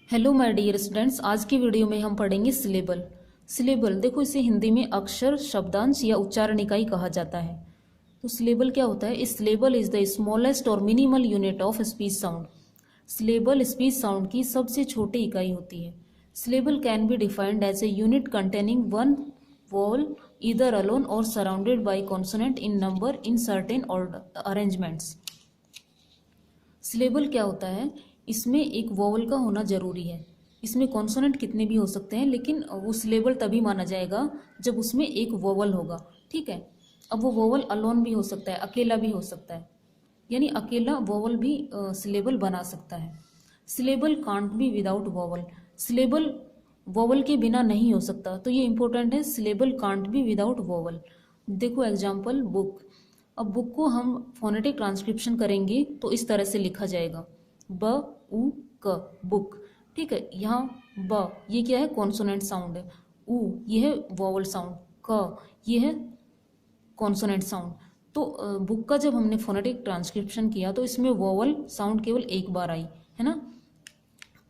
Hello my dear students, आज की video में हम पढ़ेंगे सिलेबल। सिलेबल देखो, इसे हिंदी में अक्षर, शब्दांश या उच्चारण इकाई कहा जाता है। तो सिलेबल क्या होता है? सिलेबल इज द स्मॉलेस्ट और minimal unit of speech sound. Syllable speech sound की सबसे छोटी इकाई होती है। Syllable can be defined as a unit containing one vowel either alone or surrounded by consonant in number in certain arrangements. Syllable क्या होता है? इसमें एक वोवल का होना जरूरी है। इसमें कॉन्सोनेंट कितने भी हो सकते हैं, लेकिन वो सिलेबल तभी माना जाएगा जब उसमें एक वोवल होगा। ठीक है। अब वो वोवल अलोन भी हो सकता है, अकेला भी हो सकता है, यानी अकेला वोवल भी सिलेबल बना सकता है। Syllable can't be without vowel. Syllable vowel के बिना नहीं हो सकता, तो ये इंपॉर्टेंट है। Syllable can't be without vowel. देखो एग्जाम्पल, बुक। अब बुक को हम फोनेटिक ट्रांसक्रिप्शन करेंगे तो इस तरह से लिखा जाएगा, ब उ क, बुक। ठीक है। यहाँ ब ये क्या है? कॉन्सोनेंट साउंड है। उ ये है वोवल साउंड। क ये है कॉन्सोनेंट साउंड। तो बुक का जब हमने फोनेटिक ट्रांसक्रिप्शन किया तो इसमें वोवल साउंड केवल एक बार आई है ना।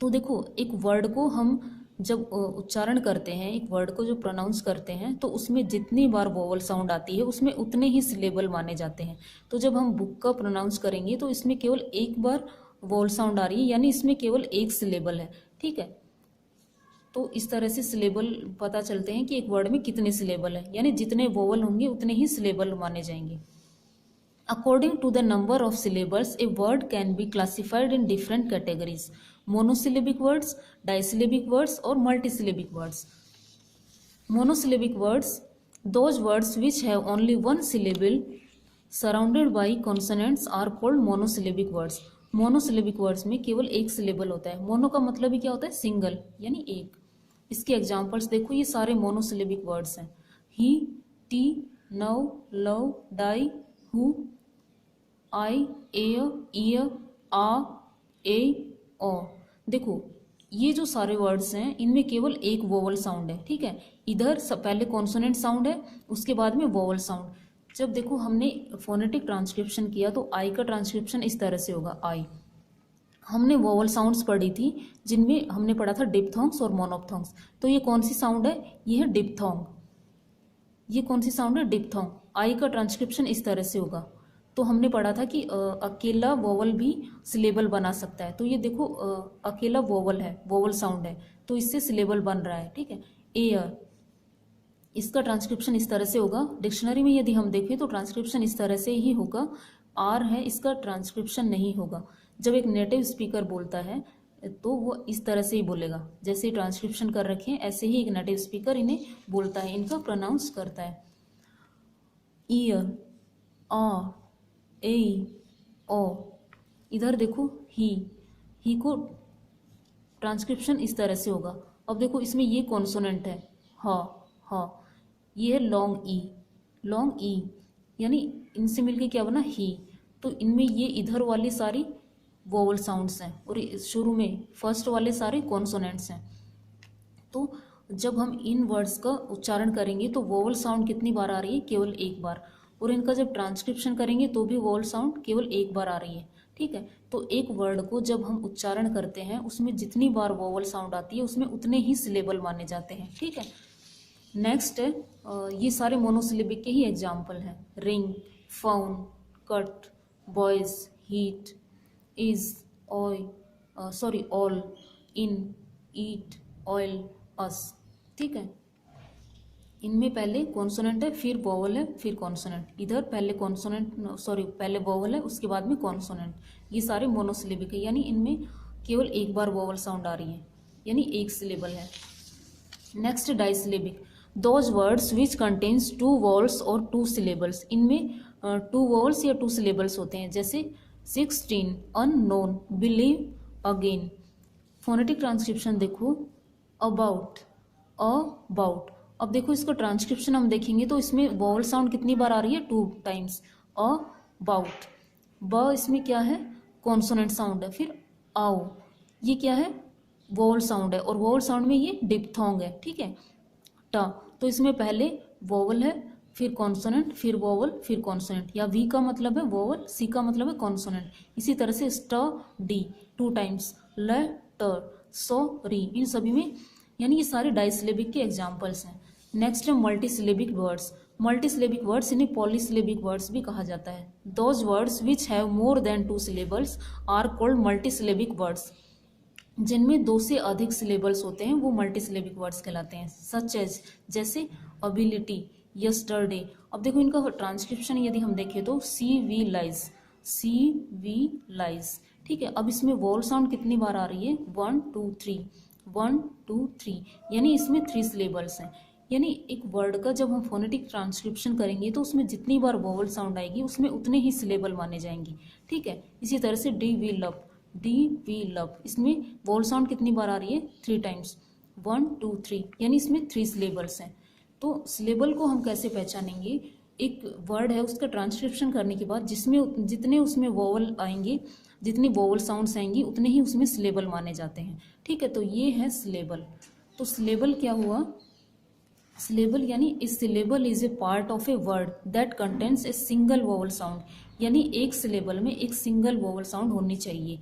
तो देखो, एक वर्ड को हम जब उच्चारण करते हैं, एक वर्ड को जो प्रोनाउंस करते हैं, तो उसमें जितनी बार वोवल साउंड आती है उसमें उतने ही सिलेबल माने जाते हैं। तो जब हम बुक का प्रोनाउंस करेंगे तो इसमें केवल एक बार वोवल साउंड आ रही है, यानी इसमें केवल एक सिलेबल है। ठीक है। तो इस तरह से सिलेबल पता चलते हैं कि एक वर्ड में कितने सिलेबल है, यानी जितने वोवल होंगे उतने ही सिलेबल माने जाएंगे। According to the number of syllables, a word can be classified in different categories: monosyllabic words, disyllabic words, or multisyllabic words. Monosyllabic words, those words which have only one syllable surrounded by consonants, are called monosyllabic words. Monosyllabic words में केवल एक syllable होता है। Mono का मतलब ही क्या होता है? सिंगल, यानी एक। इसके एग्जाम्पल्स देखो, ये सारे मोनोसिलेबिक वर्ड्स हैं। He, tea, now, love, die, who, I, aye, ईय, आ, ए, ओ। देखो, ये जो सारे वर्ड्स हैं इनमें केवल एक वोवल साउंड है। ठीक है। इधर पहले कॉन्सोनेंट साउंड है, उसके बाद में वोवल साउंड। जब देखो हमने फोनेटिक ट्रांसक्रिप्शन किया तो आई का ट्रांसक्रिप्शन इस तरह से होगा, आई। हमने वोवल साउंड्स पढ़ी थी, जिनमें हमने पढ़ा था डिप्थोंग्स और मोनोप्थोंग्स। तो ये कौन सी साउंड है? ये है डिप्थोंग। ये कौन सी साउंड है? डिप्थोंग। आई का ट्रांसक्रिप्शन इस तरह से होगा। तो हमने पढ़ा था कि अकेला वोवल भी सिलेबल बना सकता है। तो ये देखो, अकेला वोवल है, वोवल साउंड है, तो इससे सिलेबल बन रहा है। ठीक है। एयर, इसका ट्रांसक्रिप्शन इस तरह से होगा। डिक्शनरी में यदि हम देखें तो ट्रांसक्रिप्शन इस तरह से ही होगा। आर है, इसका ट्रांसक्रिप्शन नहीं होगा। जब एक नेटिव स्पीकर बोलता है तो वो इस तरह से ही बोलेगा, जैसे ही ट्रांसक्रिप्शन कर रखे हैं ऐसे ही एक नेटिव स्पीकर इन्हें बोलता है, इनका प्रोनाउंस करता है। ईयर, आ, ए, ओ। इधर देखो, ही को ट्रांसक्रिप्शन इस तरह से होगा। अब देखो, इसमें ये कॉन्सोनेंट है, हा, हा। ये है लॉन्ग ई, लॉन्ग ई, यानी इनसे मिलके क्या बना? ही। तो इनमें ये इधर वाली सारी वोवल साउंड्स हैं और शुरू में फर्स्ट वाले सारे कॉन्सोनेंट्स हैं। तो जब हम इन वर्ड्स का उच्चारण करेंगे तो वोवल साउंड कितनी बार आ रही है? केवल एक बार। और इनका जब ट्रांसक्रिप्शन करेंगे तो भी वोवल साउंड केवल एक बार आ रही है। ठीक है। तो एक वर्ड को जब हम उच्चारण करते हैं उसमें जितनी बार वोवल साउंड आती है उसमें उतने ही सिलेबल माने जाते हैं। ठीक है। नेक्स्ट है, ये सारे मोनोसिलेबिक के ही एग्जाम्पल हैं। Ring, found, cut, boys, heat, is, all, in, eat, oil, us. ठीक है। इनमें पहले कॉन्सोनेंट है, फिर वोवल है, फिर कॉन्सोनेंट। इधर पहले पहले वोवल है, उसके बाद में कॉन्सोनेंट। ये सारे मोनोसिलेबिक है, यानी इनमें केवल एक बार वोवल साउंड आ रही है, यानी एक सिलेबल है। Next, disyllabic, those words which contains two vowels और टू सिलेबल्स। इनमें टू वोवल्स या टू सिलेबल्स होते हैं, जैसे 16, unknown, believe, again. Phonetic transcription देखो, अबाउट, अबाउट। अब देखो, इसका ट्रांसक्रिप्शन हम देखेंगे तो इसमें वोवल साउंड कितनी बार आ रही है? 2 टाइम्स, अबाउट। ब इसमें क्या है? कॉन्सोनेंट साउंड है। फिर आओ, ये क्या है? वोवल साउंड है, और वोवल साउंड में ये डिप्थोंग है। ठीक है। ट, तो इसमें पहले वोवल है, फिर कॉन्सोनेंट, फिर वोवल, फिर कॉन्सोनेंट। या वी का मतलब है वोवल, सी का मतलब है कॉन्सोनेंट। इसी तरह से स्ट, डी 2 टाइम्स, ल, ट, सॉरी, इन सभी में, यानी ये सारे डाइसिलेबिक के एग्जाम्पल्स हैं। नेक्स्ट है मल्टीसिलेबिक वर्ड्स। मल्टीसिलेबिक वर्ड्स इन्हें पॉलीसिलेबिक वर्ड्स भी कहा जाता है। Those words which have more than 2 syllables are called multisyllabic words. जिनमें 2 से अधिक सिलेबल्स होते हैं वो मल्टीसिलेबिक वर्ड्स कहलाते हैं। सच एज, जैसे अबिलिटी, यस्टरडे। अब देखो इनका ट्रांसक्रिप्शन यदि हम देखें तो सिविलाइज, सिविलाइज, ठीक है। अब इसमें वॉल साउंड कितनी बार आ रही है? 1 2 3, 1 2 3, यानी इसमें 3 सिलेबल्स हैं। यानी एक वर्ड का जब हम फोनेटिक ट्रांसक्रिप्शन करेंगे तो उसमें जितनी बार वॉवल साउंड आएगी उसमें उतने ही सिलेबल माने जाएंगे, ठीक है। इसी तरह से D V love, D V love, इसमें वॉवल साउंड कितनी बार आ रही है? 3 टाइम्स, 1 2 3, यानी इसमें 3 सिलेबल्स हैं। तो सिलेबल को हम कैसे पहचानेंगे? एक वर्ड है उसका ट्रांसक्रिप्शन करने के बाद जिसमें जितने उसमें वॉवल आएंगे, जितनी वॉवल साउंड्स आएंगी उतने ही उसमें सिलेबल माने जाते हैं, ठीक है। तो ये है सिलेबल। तो सिलेबल क्या हुआ? सिलेबल यानी a syllable is a part of a word that contains a single vowel sound, यानी एक सिलेबल में एक सिंगल वॉवल साउंड होनी चाहिए।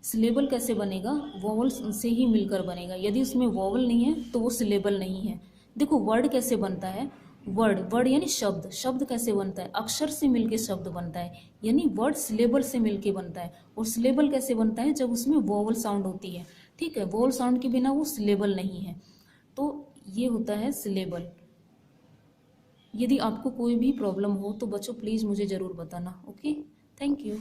सिलेबल कैसे बनेगा? वॉवल से ही मिलकर बनेगा। यदि उसमें वॉवल नहीं है तो वो सिलेबल नहीं है। देखो वर्ड कैसे बनता है? वर्ड, वर्ड यानी शब्द, शब्द कैसे बनता है? अक्षर से मिलके शब्द बनता है, यानी वर्ड सिलेबल से मिलके बनता है। और सिलेबल कैसे बनता है? जब उसमें वॉवल साउंड होती है, ठीक है। वॉवल साउंड के बिना वो सिलेबल नहीं है। तो ये होता है सिलेबल। यदि आपको कोई भी प्रॉब्लम हो तो बच्चों प्लीज़ मुझे ज़रूर बताना। Okay, thank you.